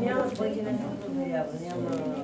Няма бъде не се проверява, няма да...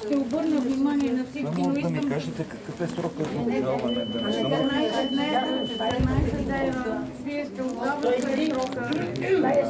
Ще обърна внимание на всички, но искам да ми кажете какъв е срокът за обжалване. 14 дена. Вие сте отдавали срока.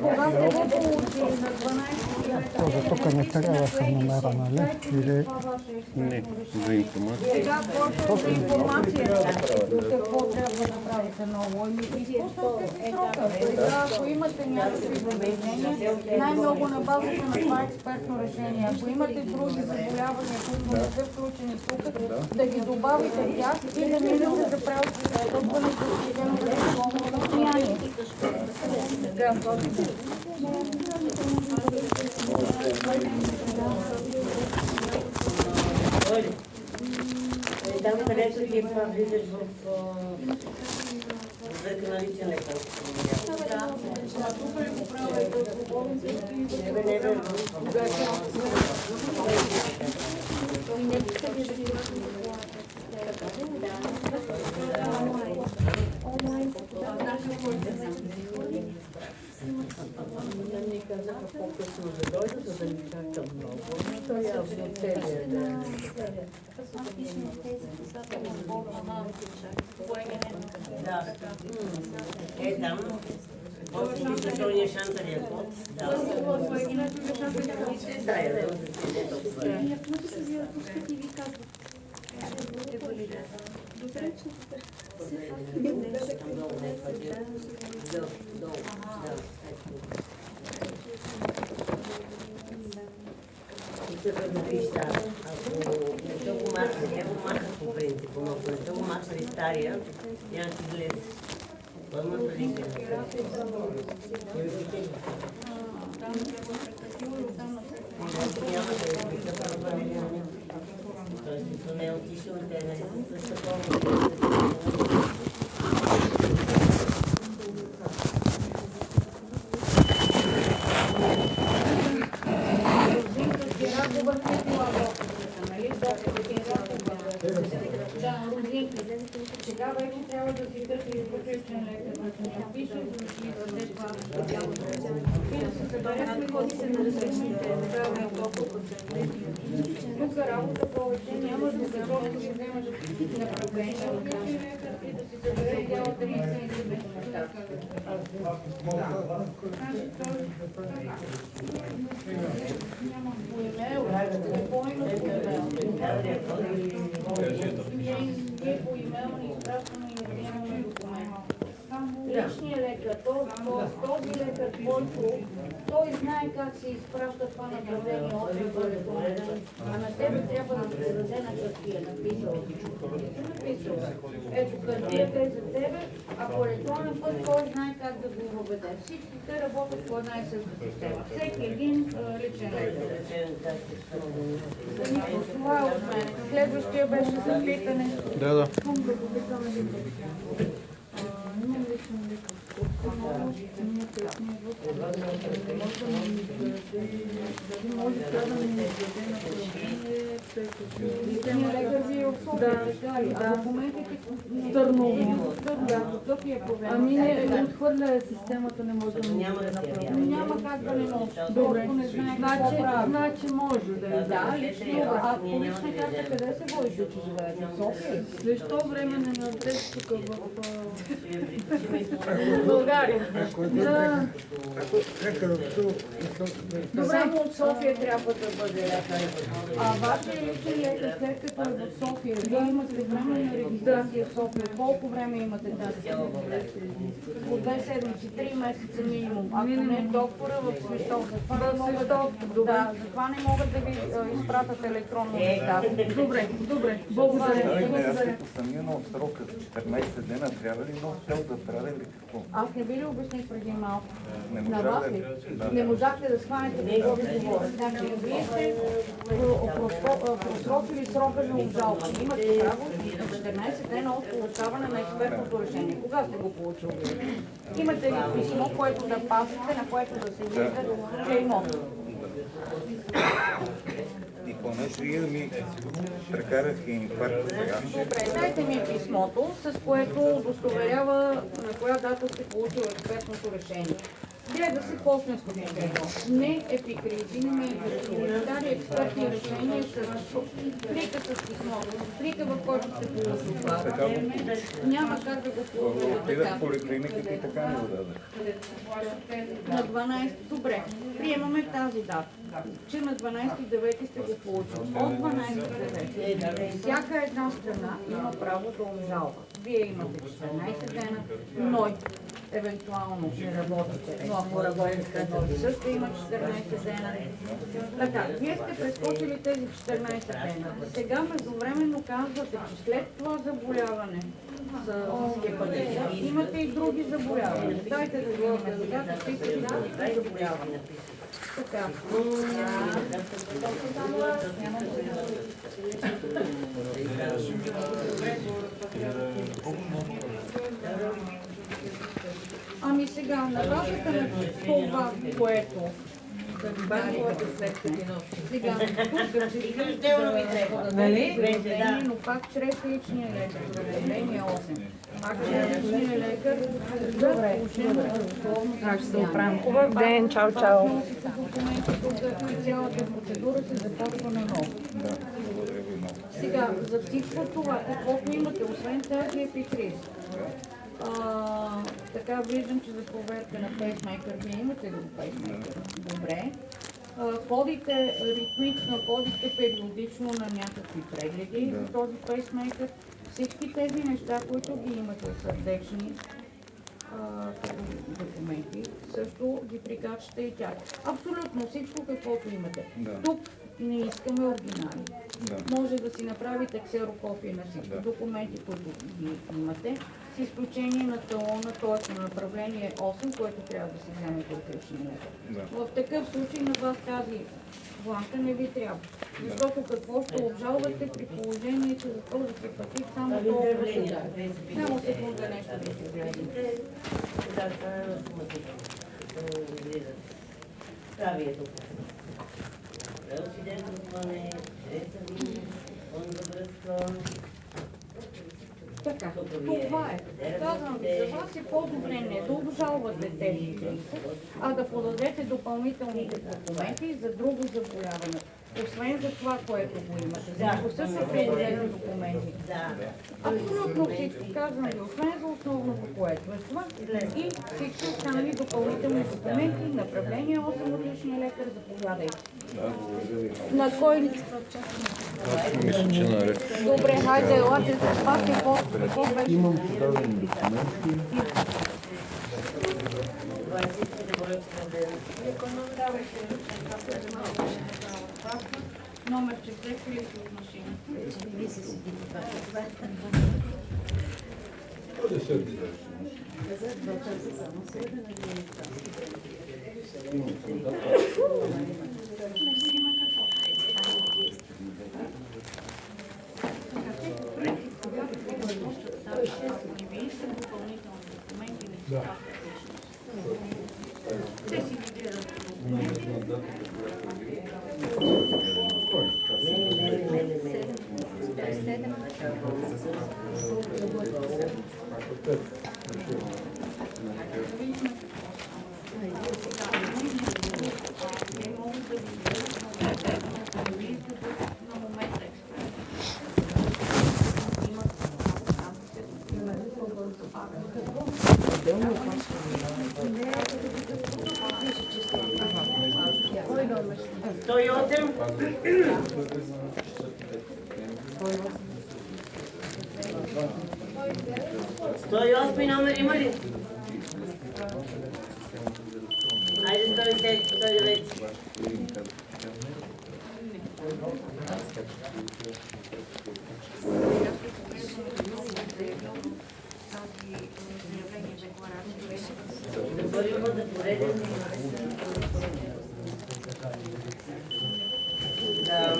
Кога сте го получили на 12 тук не трябваше номера, нали? Или... Не, за информация. сега почва информация. Какво трябва да правите ново? Изпуснахте срока. Сега, ако имате някакви забележения, най-много на базата на това експертно решение. Ако имате други заболявания, които не са включени тук, да ги добавите в тях и да минете да правите разследване с членове на болно състояние. Там, където ти влизаш за каналичен лекар. Тук ли го правите от болницата? Ми казаха по-късно да дойда, за да ми чакам много. То явно целият ден. Да. Там. После дишателния шантария код. Да. Да, я ако не са го махали, те го махат по принцип, но ако не са го махали стария, няма да си влезе. Пълна прилика. Няма да е прилика, тоест, не е отишъл и те не са с такова. Сега вече трябва да си търси вътрешен лекар, да се напише, да си даде това специално и да се събере на различните правни толкова. Тук работа повече няма да се просто ще вземаш направление от вътрешен лекар и да си събере цялата медицинска безпечност. Няма по имейл, телефонно по имейл. И по имейл ни изпращаме и приемаме документ. Личният лекар, този лекар, който той знае как се изпраща това направление от регулаторната, а на тебе трябва да се даде на хартия, написал. Ето хартията е за тебе, а по електронен път той знае как да го въведе. Всички те работят по една и съща система. Всеки един личен лекар. Това е от мен. Следващия беше за питане. Да. имам личен лекар. Дали може тя да ми даде направление, тъй като личен лекар ви е в София, така ли? А документите в Търново. Какъв е проблем? Ами не, отхвърля системата, не може да ми даде направление. Няма как да не може. Добре, значи може да е. Да, лично. А по лична карта къде се водиш, че живеете? В София? Защо време не адрес тук в България? Да. Само от София трябва да бъде лекар. А вашия личен лекар, след като е в София, вие имате време на регистрация в София. Колко време имате тази? По 2 седмици, 3 месеца минимум. Ако не доктора в Свищов, затова не могат да ви изпратят електронно листата. Добре, благодаря. Ако съм имал срока с 14 дена, трябва ли нов цел да правя или какво? Аз не ви ли обясних преди малко? Не На можа вас да ли? Не можахте да схванете какво ви говоря. Значи, вие сте просрочили срока за обжалване. Имате право на 14 дена от получаване на експертното решение. Кога сте го получили? Имате ли писмо, което да пасите, на което да се вижда, че имате? И понеже вие ми прекараха инфаркт сега. Добре, дайте ми писмото, с което удостоверява на коя дата сте получил експертното решение. Гледа се почтенското писмо. Не епикрити, не ме стари експертни решения с плика с писмото. Плика, в който сте получил това. Няма как да го получите Отидах така. в поликлиниката и така ми го дадах. На 12, добре, приемаме тази дата, че на 12.9 сте го получили. От 12.9 всяка една страна има право да обжалва. Вие имате 14 дена, но евентуално не работите, но ако работите, НОИ също има 14 дена. Така, вие сте прескочили тези 14 дена. Сега междувременно казвате, че след това заболяване с хепатита имате и други заболявания. Дайте да видим сега какви са другите заболявания. Така. Ами сега, на базата на това, което банковата след сега, тук да но пак чрез личния лекар, заявление 8. Пак чрез личния лекар, добре, как ще се оправим. Хубав ден, чао, чао. Документи тук и цялата процедура се започва на ново. Сега, за всичко това, каквото имате, освен тази епикриз, така виждам, че за проверка на пейсмейкър вие имате ли пейсмейкър? Добре. Ходите ритмично, ходите периодично на някакви прегледи за този пейсмейкър. Всички тези неща, които ги имате сърдечни документи, също ги прикачате и тях. Абсолютно всичко, каквото имате. Тук не искаме оригинали. Може да си направите ксерокопия на всички документи, които ги имате, с изключение на талона, т.е. на направление 8, което трябва да се вземе от личния лекар. В такъв случай на вас тази бланка не ви трябва. Защото какво ще обжалвате при положение, че за този хепатит само толкова се даде. Само секунда нещо да се гледам. Прави е тук. Освидетелстване, ресърни, връзка. Така, това е. Казвам ви, за вас е по-добре не да обжалвате тези 30, а да подадете допълнителните документи за друго заболяване. Освен за това, което го имате. За ако също предадете документи. Абсолютно всичко, казвам ви, освен за основното, което е това. И всички останали допълнителни документи, направление 8 от личния лекар, заповядайте. На кой лист? Мисля, че наред. Добре, хайде, елате за това, какво беше? Имам подадени документи. Номер 4 от машината. документи не читал. Те си ги гледат. На момента Сто и осем. 108 номер има ли? Айде 110, 109. Да бъдем да пореден. Да.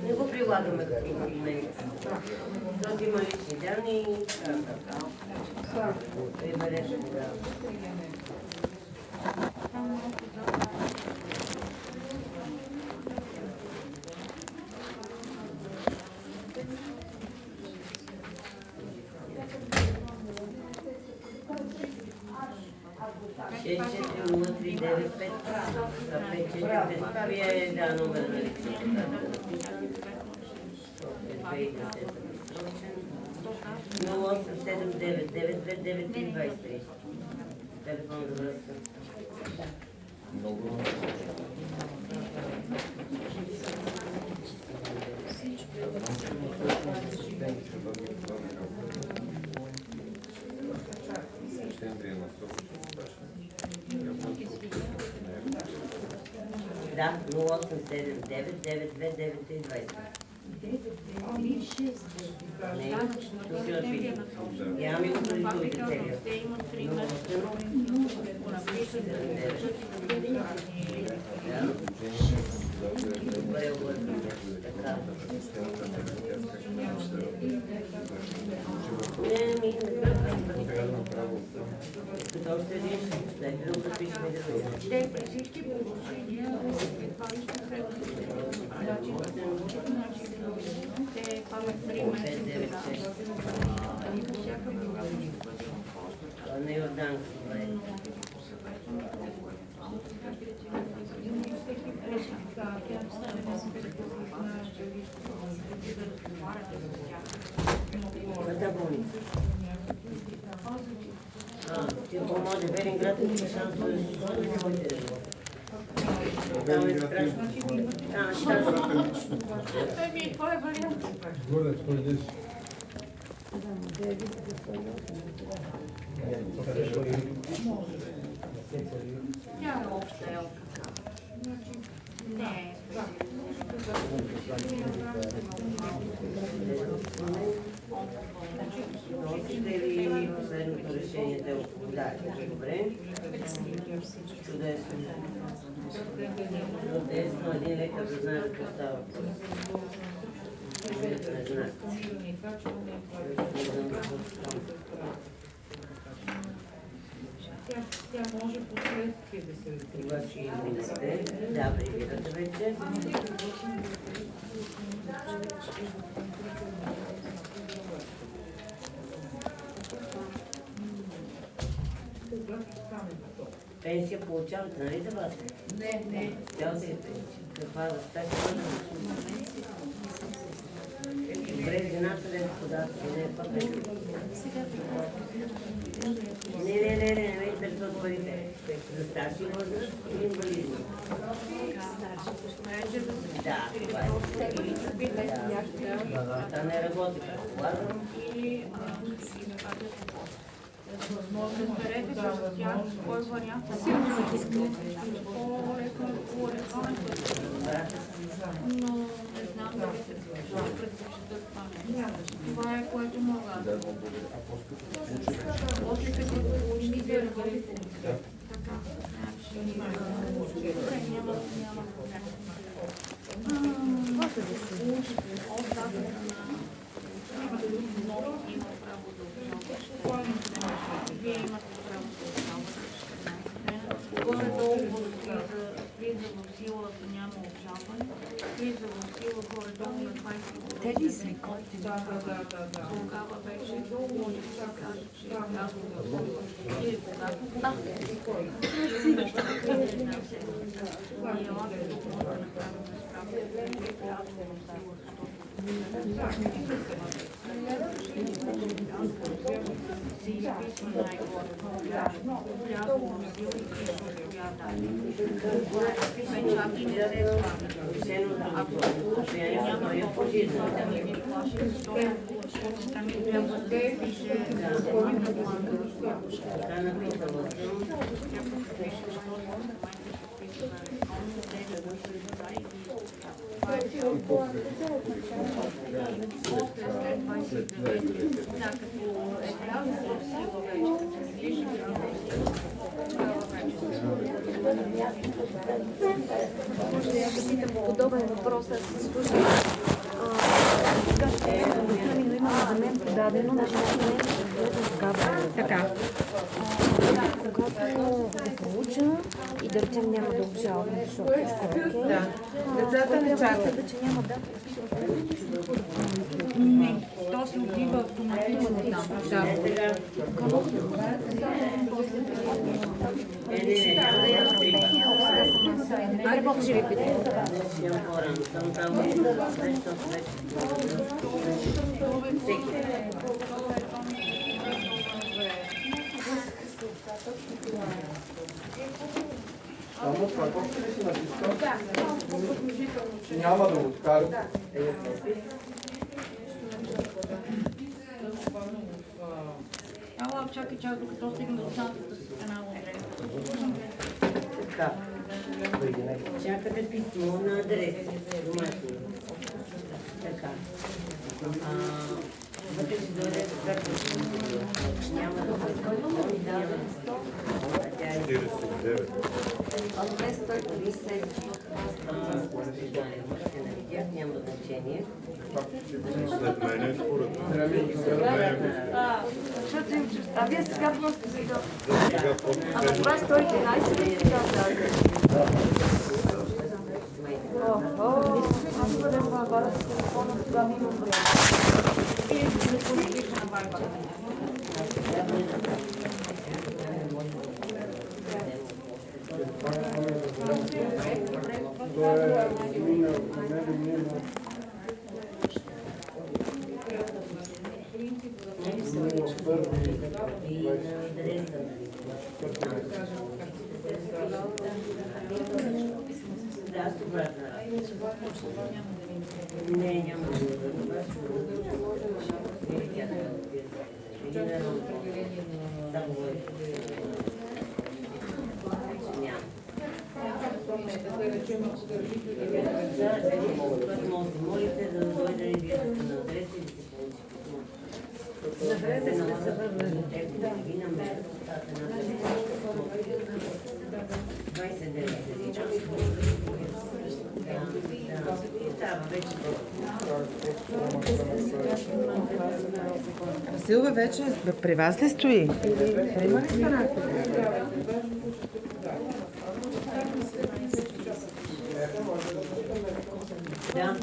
Не го прилагаме като документ. Защото има лични данни и бележки, да. Това ви е номер на личната карта. 0879992923. Телефон за връзка. Да, 0879992923. Не, тук си отписи. Я ми го предизводите целия. Добре, объркам. Така. Не, ми не бъркам. Като още един, дайте да го запишем и да го Всички положения, това лично те памет 3 месеца. на Йорданка. Каква болница? Ти поможе Велинград и шансове да си своите. Там е страшно. Той ми е твой вариант. Горе, той идеш. Тя е обща ЛКК. Не. Носите ли последното решение да ударите? Добре. Чудесно. Чудесно, един лекар да знае какво става. Не знае. Тя може последствие да се лекува. Това ще изминете. Да, привирате вече. Пенсия получавате, нали за вас? Не. Тя си е пенсия. Каква възта ще бъде? Добре, жената да е подава, не е пак пенсия. Не ме интересуват парите. За старши възраст или инвалидни? Да, това е. Та не работи, предполагам. Възможно разберете се с тях, кой вариант е по електронен път. Но не Знам дали се предпочитат това нещо. Това е което мога да благодаря. После като получите работите. Така. Добре, няма проблем. Може да се получи от датата на много има право да обжалваш. Вие имате право да обжалвате 14 дена. Горе-долу влиза в сила, ако няма обжалване, влиза в сила горе-долу на 20 години. Те ли са който? Тогава вече може да се каже, че аз го или когато една седмица. Ние още тук може да направим справка. Се изписва най-горе. Влязло в сила и пише коя дата. Печати не се слага. Ако няма да ми плаши, защото там и трябва да се пише самата плана. Трябва да се пише, защото в момента се пише на електронно, те да го се задай и после след 29, да, като е влязло в сила вече, като се влише в сила, Може да я питам подобен въпрос. Аз слушам. Именно имам за мен подадено, значи не е такава. Така. Когато го получа и да речем няма да обжалвам, защото е скоро. Да. Децата не чакат. Че няма дата. не, то се отива автоматично там. Аре, мога ще ви питам. Само това, колко ли си натискал? Няма да го откарам. Ала, чакай, докато стигна до цялата стена отре. Така. Чакате писмо на адрес. Домашни. Така. Вътре ще дойде както няма да бъде. Няма да 49. От 250. Няма значение. След мен е според А вие сега просто сега. Ама това е 111 или сега аз бъдем бара с телефона, тогава ми имам време. Не, няма да молите да дойде и вие на адрес и да се получи писмо. На време сме се върнали. Ето да ги намерят остата на 29 седича. Става вече. Силва вече при вас ли стои? Приема ли станахте? Да.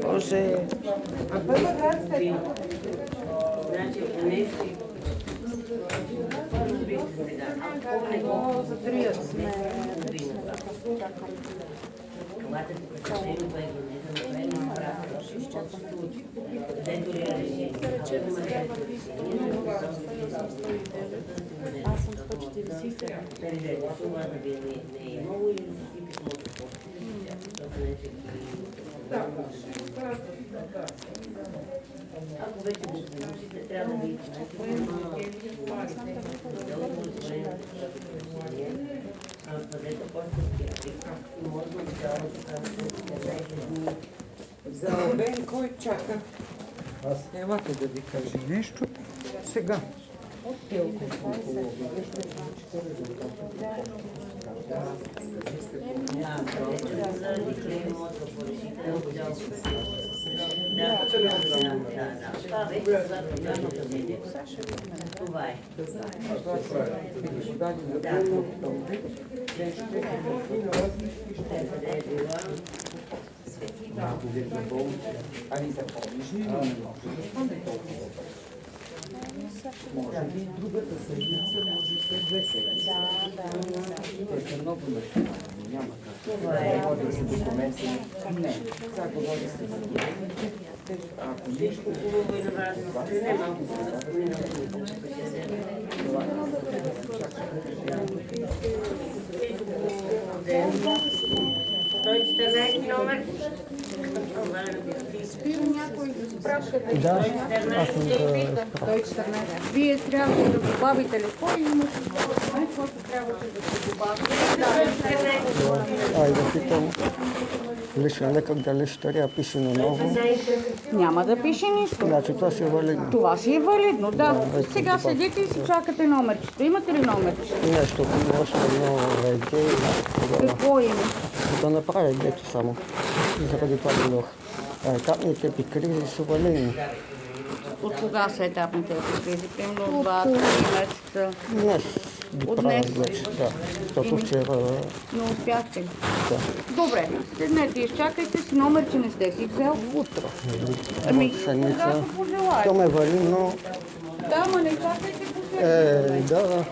Боже. А първа градска е? Значи, ако нещо вижте сега. Ако за 3 сме Когато тук се не го да направим правилно, ще се случи. Взето ли решение? Аз съм 147. Передете, това да ви не е имало или да си писмото. Ако вече нашите трябва да видите. Където почва и може да цяло така За обен кой чака? Елате да ви кажа нещо. Сега. Това е. Ами запомниш ли или не можеш? Може би другата седмица, може след 2 седмици. Те са много неща, няма как. Това е. Говори се документи. Не, сега говори се за документи. Ако нищо Хубаво и на не малко се разпомина. 114 номер. Спира някой справка да Да, аз съм да 114. Вие трябва да добавите ли? Кой имаше документ, който трябваше да се добави? да питам личен лекар дали ще трябва да пише на ново. Няма да пише нищо. Значи това си е валидно. Това си е валидно, да. Сега седите и си чакате номерчето. Имате ли номерчето? Нещо, още едно ВГ. Какво има? Да направя дето само. Заради това дойдох. Етапните епикризи са валидни. От кога са етапните епикризи? Примерно 2-3 месеца. Днес ги От правя днес? вече, да. Защото вчера, Не успяхте. да. Добре, седнете и изчакайте си номер, че не сте си взел. Утре. Ами, седмица. когато пожелаете. То ме валидно. Да, ма не чакайте по себе. Да.